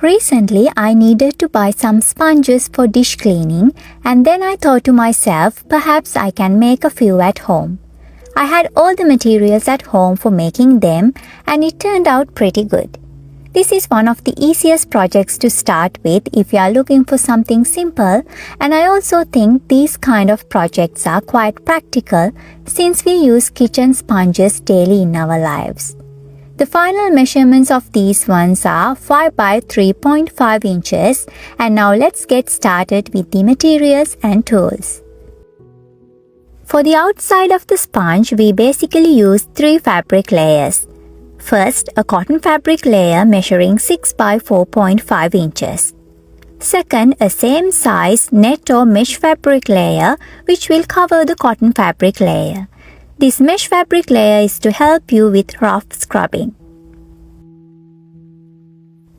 Recently, I needed to buy some sponges for dish cleaning, and then I thought to myself, perhaps I can make a few at home. I had all the materials at home for making them, and it turned out pretty good. This is one of the easiest projects to start with if you are looking for something simple, and I also think these kind of projects are quite practical since we use kitchen sponges daily in our lives. The final measurements of these ones are 5 by 3.5 inches, and now let's get started with the materials and tools. For the outside of the sponge, we basically use 3 fabric layers. First, a cotton fabric layer measuring 6 by 4.5 inches. Second, a same size net or mesh fabric layer which will cover the cotton fabric layer. This mesh fabric layer is to help you with rough scrubbing.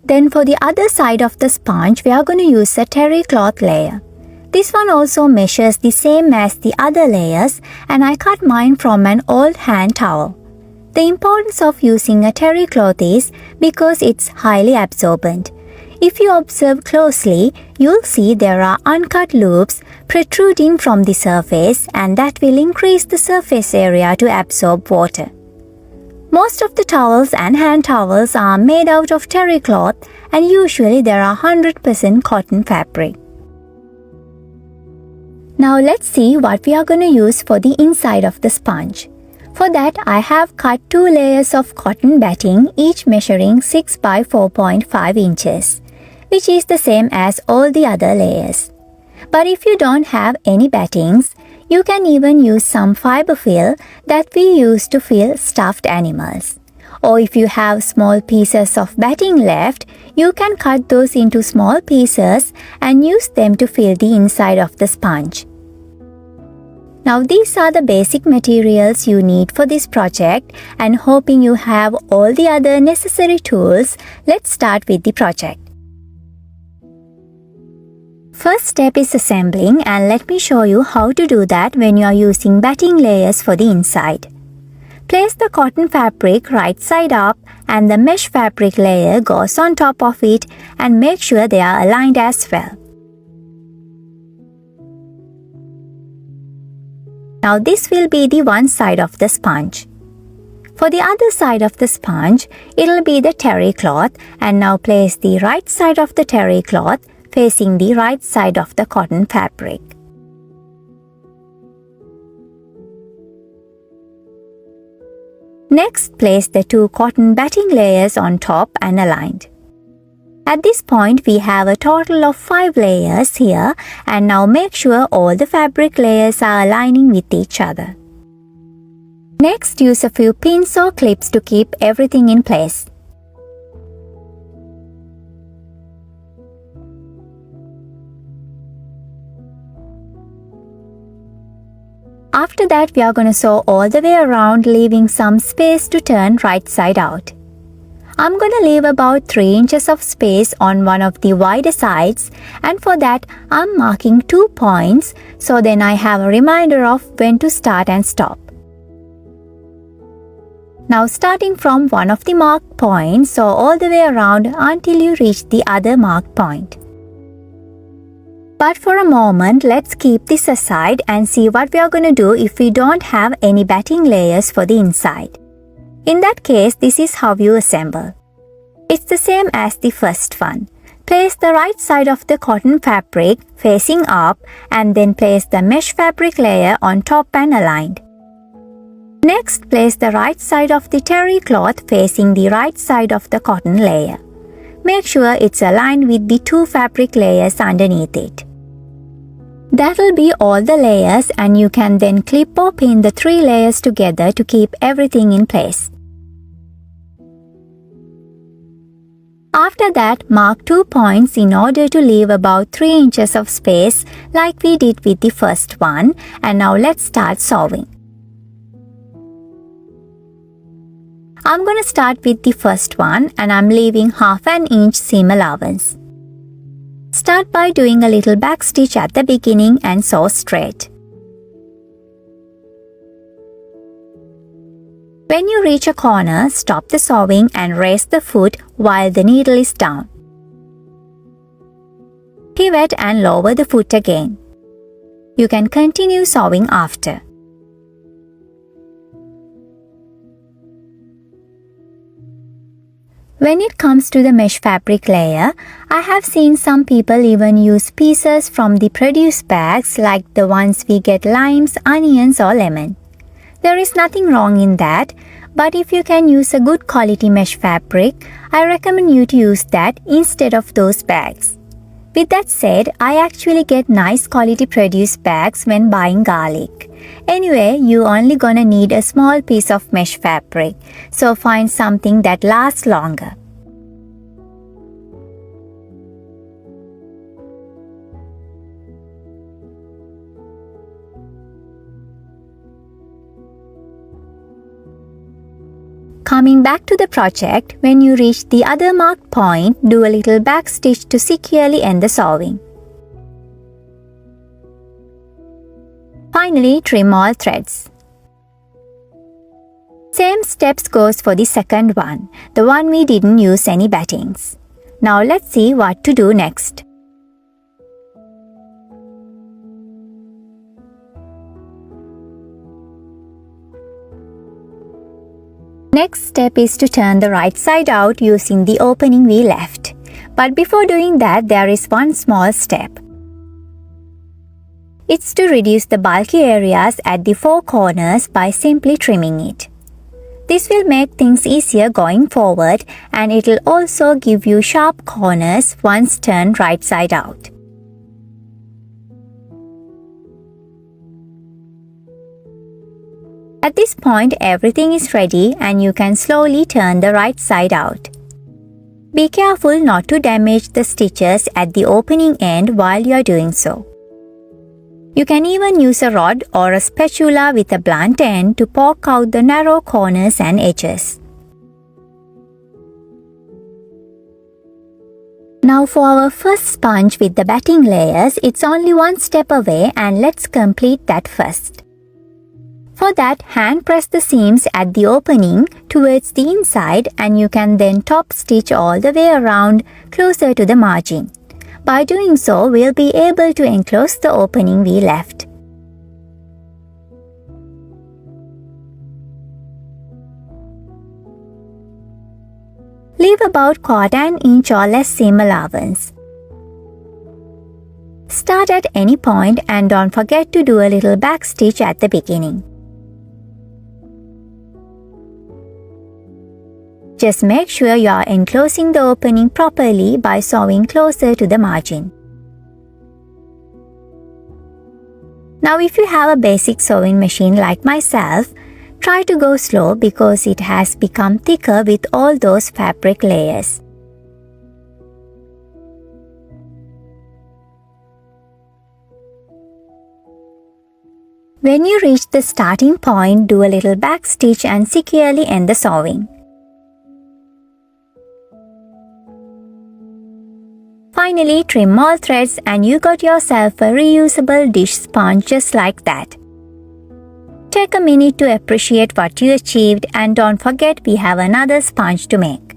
Then for the other side of the sponge, we are going to use a terry cloth layer. This one also measures the same as the other layers, and I cut mine from an old hand towel. The importance of using a terry cloth is because it's highly absorbent. If you observe closely, you'll see there are uncut loops protruding from the surface, and that will increase the surface area to absorb water. Most of the towels and hand towels are made out of terry cloth, and usually there are 100% cotton fabric. Now let's see what we are going to use for the inside of the sponge. For that, I have cut 2 layers of cotton batting, each measuring 6 by 4.5 inches, which is the same as all the other layers. But if you don't have any battings, you can even use some fiber fill that we use to fill stuffed animals. Or if you have small pieces of batting left, you can cut those into small pieces and use them to fill the inside of the sponge. Now these are the basic materials you need for this project, and hoping you have all the other necessary tools, let's start with the project. First step is assembling, and let me show you how to do that when you are using batting layers for the inside. Place the cotton fabric right side up, and the mesh fabric layer goes on top of it, and make sure they are aligned as well. Now this will be the one side of the sponge. For the other side of the sponge, it'll be the terry cloth, and now place the right side of the terry cloth facing the right side of the cotton fabric. Next, place the 2 cotton batting layers on top and aligned. At this point, we have a total of 5 layers here, and now make sure all the fabric layers are aligning with each other. Next, use a few pins or clips to keep everything in place. After that, we are going to sew all the way around, leaving some space to turn right side out. I'm going to leave about 3 inches of space on one of the wider sides, and for that I'm marking 2 points, so then I have a reminder of when to start and stop. Now starting from one of the marked points, sew all the way around until you reach the other marked point. But for a moment, let's keep this aside and see what we are going to do if we don't have any batting layers for the inside. In that case, this is how you assemble. It's the same as the first one. Place the right side of the cotton fabric facing up, and then place the mesh fabric layer on top and aligned. Next, place the right side of the terry cloth facing the right side of the cotton layer. Make sure it's aligned with the 2 fabric layers underneath it. That'll be all the layers, and you can then clip or pin the 3 layers together to keep everything in place. After that, mark 2 points in order to leave about 3 inches of space like we did with the first one, and now let's start sewing. I'm going to start with the first one, and I'm leaving half an inch seam allowance. Start by doing a little back stitch at the beginning and sew straight. When you reach a corner, stop the sewing and raise the foot while the needle is down. Pivot and lower the foot again. You can continue sewing after. When it comes to the mesh fabric layer, I have seen some people even use pieces from the produce bags like the ones we get limes, onions or lemon. There is nothing wrong in that, but if you can use a good quality mesh fabric, I recommend you to use that instead of those bags. With that said, I actually get nice quality produce bags when buying garlic. Anyway, you only gonna need a small piece of mesh fabric, so find something that lasts longer. Coming back to the project, when you reach the other marked point, do a little back stitch to securely end the sewing. Finally, trim all threads. Same steps goes for the second one, the one we didn't use any battings. Now let's see what to do next. Next step is to turn the right side out using the opening we left. But before doing that, there is one small step. It's to reduce the bulky areas at the four corners by simply trimming it. This will make things easier going forward, and it'll also give you sharp corners once turned right side out. At this point, everything is ready and you can slowly turn the right side out. Be careful not to damage the stitches at the opening end while you are doing so. You can even use a rod or a spatula with a blunt end to poke out the narrow corners and edges. Now for our first sponge with the batting layers, it's only one step away and let's complete that first. For that, hand press the seams at the opening towards the inside and you can then top stitch all the way around closer to the margin. By doing so, we'll be able to enclose the opening we left. Leave about 1/4 inch or less seam allowance. Start at any point and don't forget to do a little back stitch at the beginning. Just make sure you are enclosing the opening properly by sewing closer to the margin. Now if you have a basic sewing machine like myself, try to go slow because it has become thicker with all those fabric layers. When you reach the starting point, do a little back stitch and securely end the sewing. Finally, trim all threads and you got yourself a reusable dish sponge just like that. Take a minute to appreciate what you achieved and don't forget we have another sponge to make.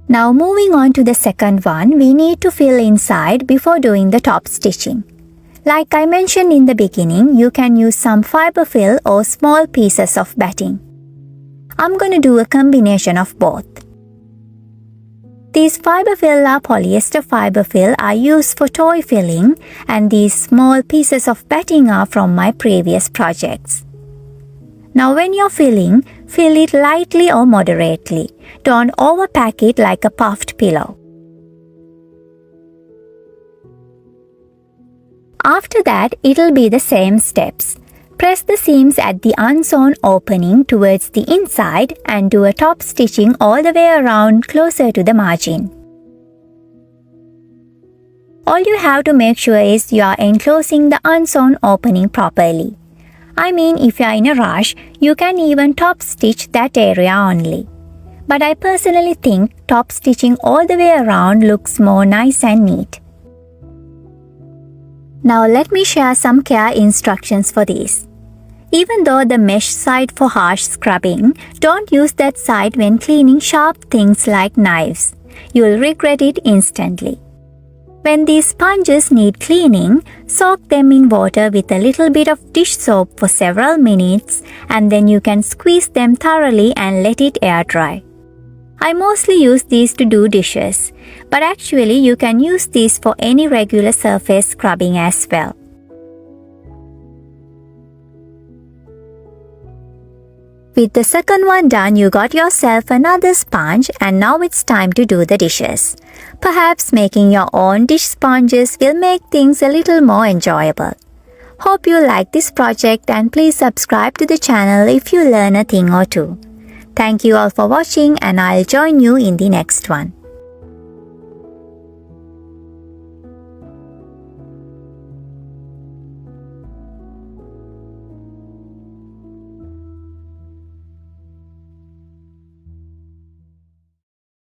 Now moving on to the second one, we need to fill inside before doing the top stitching. Like I mentioned in the beginning, you can use some fiber fill or small pieces of batting. I'm going to do a combination of both. These fiber fill or polyester fiber fill are used for toy filling and these small pieces of batting are from my previous projects. Now when you're filling, fill it lightly or moderately. Don't overpack it like a puffed pillow. After that, it'll be the same steps. Press the seams at the unsewn opening towards the inside and do a top stitching all the way around closer to the margin. All you have to make sure is you are enclosing the unsewn opening properly. I mean, if you are in a rush, you can even top stitch that area only. But I personally think top stitching all the way around looks more nice and neat. Now let me share some care instructions for this. Even though the mesh side for harsh scrubbing, don't use that side when cleaning sharp things like knives. You'll regret it instantly. When these sponges need cleaning, soak them in water with a little bit of dish soap for several minutes, and then you can squeeze them thoroughly and let it air dry. I mostly use these to do dishes, but actually you can use these for any regular surface scrubbing as well. With the second one done, you got yourself another sponge, and now it's time to do the dishes. Perhaps making your own dish sponges will make things a little more enjoyable. Hope you like this project, and please subscribe to the channel if you learn a thing or two. Thank you all for watching, and I'll join you in the next one.